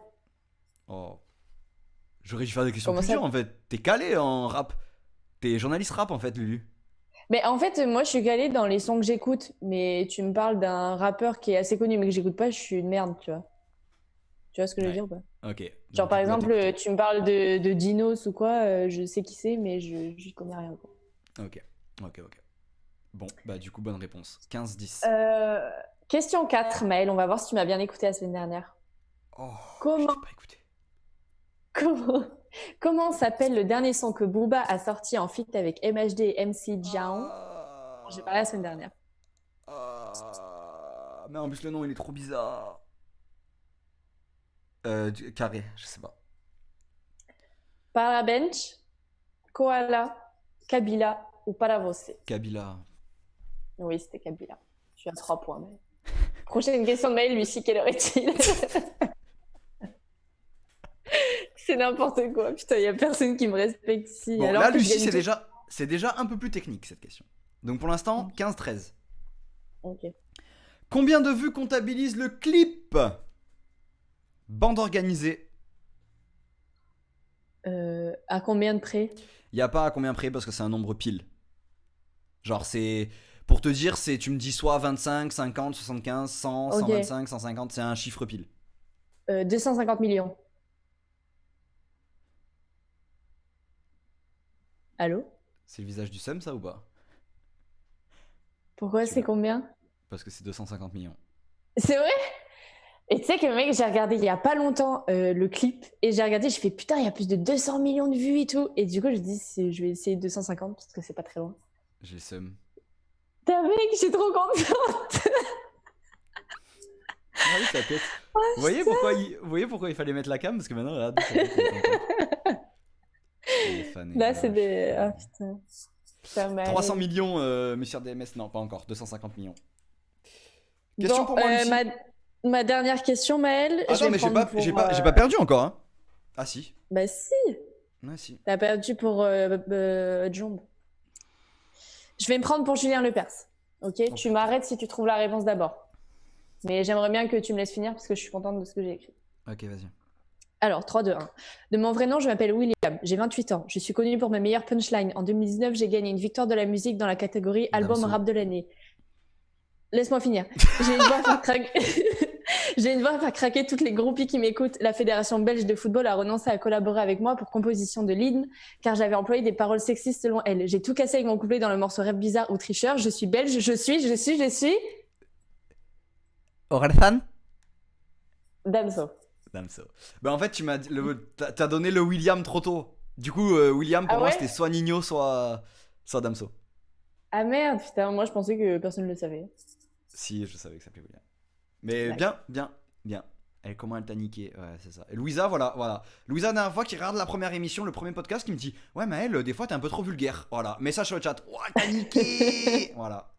Oh. J'aurais dû faire des questions Comment plus ça? dures, en fait. T'es calé en rap. T'es journaliste rap, en fait, Lulu. Mais en fait, moi, je suis calée dans les sons que j'écoute. Mais tu me parles d'un rappeur qui est assez connu, mais que j'écoute pas, je suis une merde, tu vois. Tu vois ce que je veux Ouais. dire ou pas? Ok. Genre, Donc, par du coup, là, exemple, tu me parles de Dinos ou quoi, je sais qui c'est, mais je connais rien, quoi. Ok. Bon, bah, du coup, bonne réponse. 15-10. Question 4, Maël, on va voir si tu m'as bien écouté la semaine dernière. Oh, Comment- je t'ai pas écouté. Comment s'appelle le dernier son que Booba a sorti en feat avec MHD et MC Jaon? J'ai parlé la semaine dernière. Mais en plus, le nom, il est trop bizarre. Carré, je sais pas. Parabench, Koala, Kabila ou Paravose? Kabila. Oui, c'était Kabila. Je suis à 3 points. Maël. Prochaine question de Maël, Lucie, quelle heure est-il? C'est n'importe quoi. Putain, il n'y a personne qui me respecte ici. Bon, Alors là, que je Lucie, gagne tout. c'est déjà un peu plus technique, cette question. Donc, pour l'instant, 15-13. Ok. Combien de vues comptabilise le clip? Bande organisée. À combien de près? Il n'y a pas à combien près parce que c'est un nombre pile. Genre, c'est. Pour te dire, c'est tu me dis soit 25, 50, 75, 100, Ok. 125, 150, c'est un chiffre pile. 250 millions. Allô? C'est le visage du seum, ça ou pas? Pourquoi Tu c'est l'as. combien? Parce que c'est 250 millions. C'est vrai? Et tu sais que mec, j'ai regardé il y a pas longtemps le clip et j'ai regardé, je fais putain, il y a plus de 200 millions de vues et tout. Et du coup, je dis, je vais essayer 250 parce que c'est pas très loin. J'ai le seum. Putain, mec, je suis trop contente! Ah oui, sa tête. Vous voyez pourquoi il fallait mettre la cam? Parce que maintenant, regarde, sa tête, elle est contente. Elle est fanée, Là, vache. c'est des. Ah putain. Putain, mais 300 millions, monsieur DMS, non, pas encore. 250 millions. Question Bon, pour moi, Lucie. ma dernière question, Maëlle. je Attends, vais mais prendre pour, j'ai pas perdu encore, hein. Ah si. Bah si, Ouais, si. t'as perdu pour Jombe. Je vais me prendre pour Julien Lepers. Ok, tu putain. m'arrêtes si tu trouves la réponse d'abord. Mais j'aimerais bien que tu me laisses finir parce que je suis contente de ce que j'ai écrit. Ok, vas-y. Alors, 3, 2, 1. De mon vrai nom, je m'appelle William. J'ai 28 ans. Je suis connue pour mes meilleures punchlines. En 2019, j'ai gagné une victoire de la musique dans la catégorie Madame album So. rap de l'année. Laisse-moi finir. J'ai une voix J'ai une voix à faire craquer toutes les groupies qui m'écoutent. La Fédération belge de football a renoncé à collaborer avec moi pour composition de l'hymne, car j'avais employé des paroles sexistes selon elle. J'ai tout cassé avec mon couplet dans le morceau Rêve bizarre ou tricheur. Je suis belge, je suis... Orelsan Damso. Damso. Bah en fait, t'as donné le William trop tôt. Du coup, William, pour Ah moi, ouais c'était soit Nino, soit Damso. Ah merde, putain, moi je pensais que personne ne le savait. Si, je savais que ça s'appelait William. Mais D'accord. bien. Comment elle t'a niqué. Ouais, c'est ça. Et Louisa, voilà. Louisa, la dernière fois, qui regarde la première émission, le premier podcast, qui me dit ouais, Maël, des fois, t'es un peu trop vulgaire. Voilà. Message sur le chat. Ouais, t'as niqué. voilà.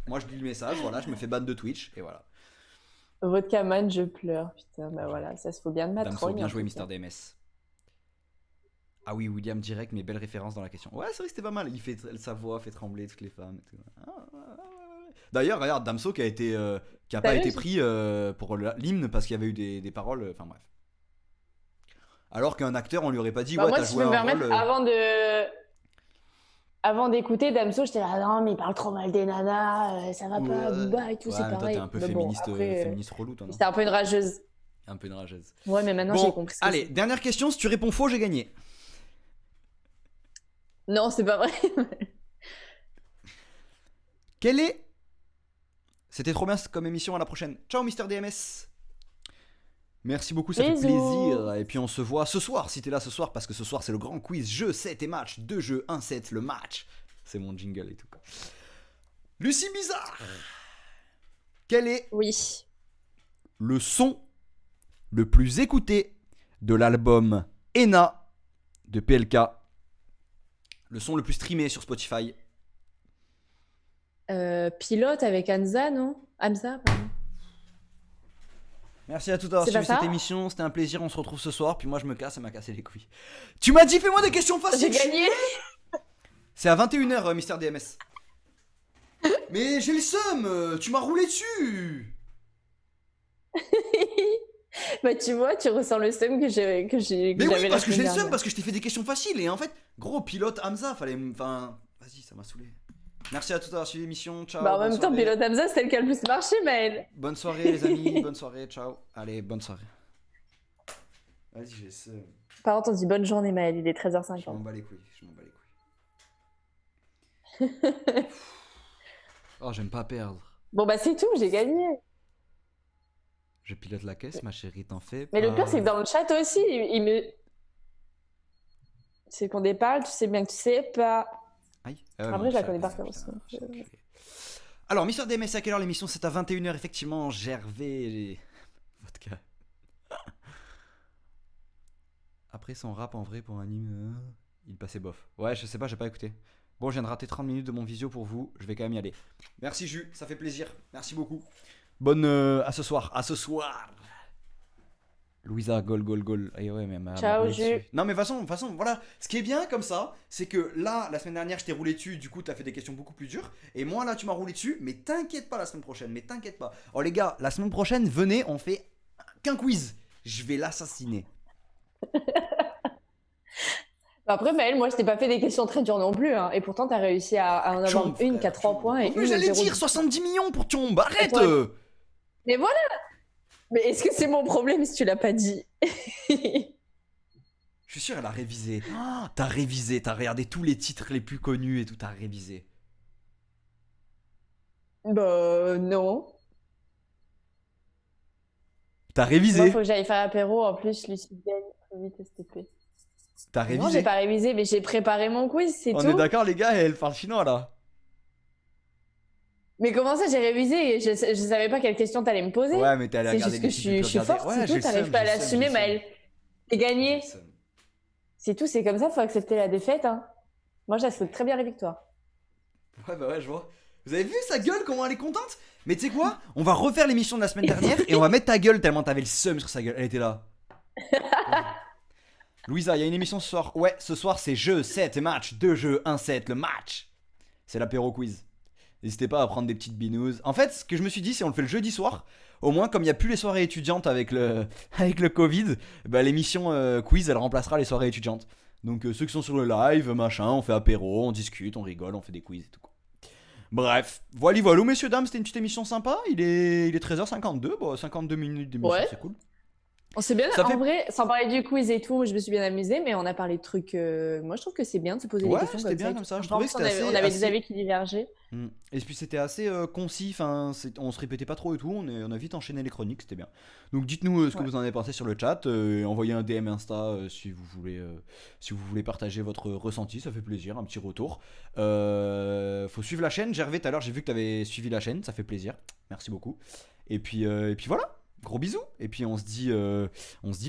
Moi, je lis le message, voilà, je me fais ban de Twitch, et voilà. Vodka Man, je pleure, putain, bah voilà, ça se fout bien de ma Damso, trogne. bien en joué, tout cas. Mister DMS. Ah oui, William direct, mais belle référence dans la question. Ouais, c'est vrai que c'était pas mal. Sa voix fait trembler toutes les femmes et tout. D'ailleurs, regarde, Damso qui a pas vu, été pris pour l'hymne parce qu'il y avait eu des paroles. Enfin bref. Alors qu'un acteur, on lui aurait pas dit Bah, ouais, moi, t'as si je joué peux me un permettre, rôle. avant d'écouter Damso, j'étais là, non, mais il parle trop mal des nanas, ça va pas, Booba et tout, Ouais, c'est mais toi, pareil. t'es un peu Mais bon, féministe, après, féministe relou, toi, non? j'étais un peu une rageuse. Un peu une rageuse. Ouais, mais maintenant Bon, j'ai compris ce que allez, dernière question. Si tu réponds faux, j'ai gagné. c'est. Non, c'est pas vrai. Quel est. C'était trop bien comme émission, à la prochaine. Ciao, Mister DMS. Merci beaucoup, ça fait Bisous. plaisir. Et puis on se voit ce soir, si t'es là ce soir, parce que ce soir c'est le grand quiz jeu 7 et match. 2 jeux, 1-7, le match. C'est mon jingle et tout. Lucie Bizarre. Quel est Oui. le son le plus écouté de l'album Ena de PLK? Le son le plus streamé sur Spotify. Pilote avec Hamza, non Hamza, pardon. Merci à tous d'avoir C'est suivi pas ça cette émission, c'était un plaisir, on se retrouve ce soir, puis moi je me casse, ça m'a cassé les couilles. Tu m'as dit fais-moi des questions J'ai faciles. gagné. C'est à 21h, Mister DMS. Mais j'ai le seum, tu m'as roulé dessus. Bah tu vois, tu ressens le seum que Mais j'avais oui, la parce que semaine j'ai le seum, dernière. parce que je t'ai fait des questions faciles, et en fait, gros, pilote Hamza, Enfin, vas-y, ça m'a saoulé. Merci à tous d'avoir suivi l'émission, ciao. Bah en bonne même temps, soirée. Pilote Hamza, c'était le qui a le plus marché, Maël. Bonne soirée les amis, bonne soirée, ciao. Allez, bonne soirée. Vas-y, j'ai le seum. Par contre, on dit bonne journée, Maël, il est Je m'en 13h50. bats les couilles, Oh, j'aime pas perdre. Bon bah c'est tout, j'ai gagné. Je pilote la caisse, ma chérie, t'en fais pas. Mais le pire, c'est que dans le chat aussi, il me... C'est qu'on déparle, tu sais bien que tu sais pas. Aïe. Ah ouais, Après, non, je la ça, connais par putain, cœur aussi. putain, enculé. Alors, Mister DMS, à quelle heure l'émission? C'est à 21h, effectivement. Gervais. Vodka. Après son rap en vrai pour un anime, il passait bof. Ouais, je sais pas, j'ai pas écouté. Bon, je viens de rater 30 minutes de mon visio pour vous. Je vais quand même y aller. Merci, Jus, ça fait plaisir. Merci beaucoup. Bonne. À ce soir. À ce soir. Louisa, goal. Et ouais, mais elle m'a Ciao, roulé Jus. dessus. Non, mais de toute façon, voilà. Ce qui est bien comme ça, c'est que là, la semaine dernière, je t'ai roulé dessus. Du coup, t'as fait des questions beaucoup plus dures. Et moi, là, tu m'as roulé dessus. Mais t'inquiète pas la semaine prochaine. Mais t'inquiète pas. Oh, les gars, la semaine prochaine, venez, on fait qu'un quiz. Je vais l'assassiner. Après, Maël, moi, je t'ai pas fait des questions très dures non plus. Hein. Et pourtant, t'as réussi à en avoir Tchombe, une frère, qui a 3 tchombe. points et En plus, une j'allais 0. dire 70 millions pour Tchombe. Arrête. Ouais. Mais voilà. Mais est-ce que c'est mon problème si tu l'as pas dit? Je suis sûr, elle a révisé. Oh, t'as révisé, t'as regardé tous les titres les plus connus et tout, t'as révisé. Bah non. T'as Moi, révisé. faut que j'aille faire apéro. En plus, Lucie gagne très vite STP. T'as Non, révisé. j'ai pas révisé, mais j'ai préparé mon quiz, c'est On tout. est d'accord, les gars, elle parle chinois là. Mais comment ça, j'ai révisé et je savais pas quelle question t'allais me poser. Ouais, mais t'es allé C'est regarder juste que des je titres suis plus forte, regardés. Ouais, c'est j'ai tout. le T'arrives seum, pas à j'ai le seum, l'assumer, j'ai le Maël. T'es seum. gagné. J'ai le seum. C'est tout, c'est comme ça, faut accepter la défaite. Hein. Moi, j'accepte très bien les victoires. Ouais, bah ouais, je vois. Vous avez vu sa gueule, comment elle est contente? Mais tu sais quoi? On va refaire l'émission de la semaine dernière et on va mettre ta gueule tellement t'avais le seum sur sa gueule. Elle était là. Louisa, il y a une émission ce soir. Ouais, ce soir c'est jeu 7 match. 2 jeux, 1-7, le match. C'est l'apéro quiz. N'hésitez pas à prendre des petites binous. En fait, ce que je me suis dit, c'est on le fait le jeudi soir. Au moins, comme il n'y a plus les soirées étudiantes avec le Covid, bah, l'émission quiz, elle remplacera les soirées étudiantes. Donc ceux qui sont sur le live, machin, on fait apéro, on discute, on rigole, on fait des quiz et tout. Bref, voilà, messieurs, dames, c'était une petite émission sympa. Il est 13h52, bon, 52 minutes d'émission, Ouais. c'est cool. On s'est bien, Ça en fait- vrai, sans parler du quiz et tout, je me suis bien amusée, mais on a parlé de trucs. Moi, je trouve que c'est bien de se poser des Ouais, questions c'était bien et comme tout. ça. Je En trouvais que plus, c'était on assez- avait assez- des avis qui divergeaient. Et puis c'était assez concis, on se répétait pas trop et tout, on a vite enchaîné les chroniques, c'était bien. Donc dites-nous ce que Ouais. vous en avez pensé sur le chat, envoyez un DM Insta si vous voulez partager votre ressenti, ça fait plaisir, un petit retour. Faut suivre la chaîne, Gervais, tout à l'heure j'ai vu que tu avais suivi la chaîne, ça fait plaisir, merci beaucoup. Et puis voilà. Gros bisous. Et puis on se dit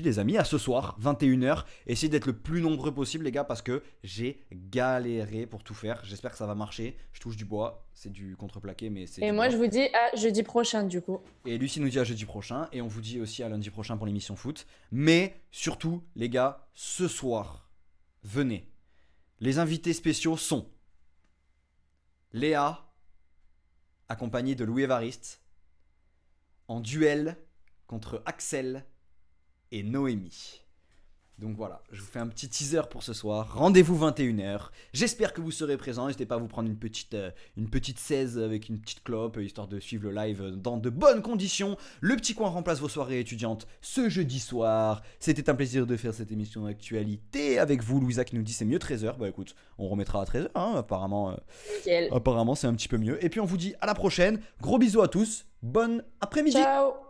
les amis, à ce soir, 21h. Essayez d'être le plus nombreux possible les gars parce que j'ai galéré pour tout faire. J'espère que ça va marcher. Je touche du bois, c'est du contreplaqué mais c'est Et du moi, bois. je vous dis à jeudi prochain, du coup. Et Lucie nous dit à jeudi prochain. Et on vous dit aussi à lundi prochain pour l'émission foot. Mais surtout les gars, ce soir, venez. Les invités spéciaux sont Léa, accompagnée de Louis Évariste, en duel contre Axel et Noémie. Donc voilà, je vous fais un petit teaser pour ce soir. Rendez-vous 21h. J'espère que vous serez présents. N'hésitez pas à vous prendre une petite 16 avec une petite clope, histoire de suivre le live dans de bonnes conditions. Le petit coin remplace vos soirées étudiantes ce jeudi soir. C'était un plaisir de faire cette émission d'actualité avec vous. Louisa qui nous dit c'est mieux 13h. Bah écoute, on remettra à 13h. Hein, apparemment c'est un petit peu mieux. Et puis on vous dit à la prochaine. Gros bisous à tous. Bonne après-midi. Ciao!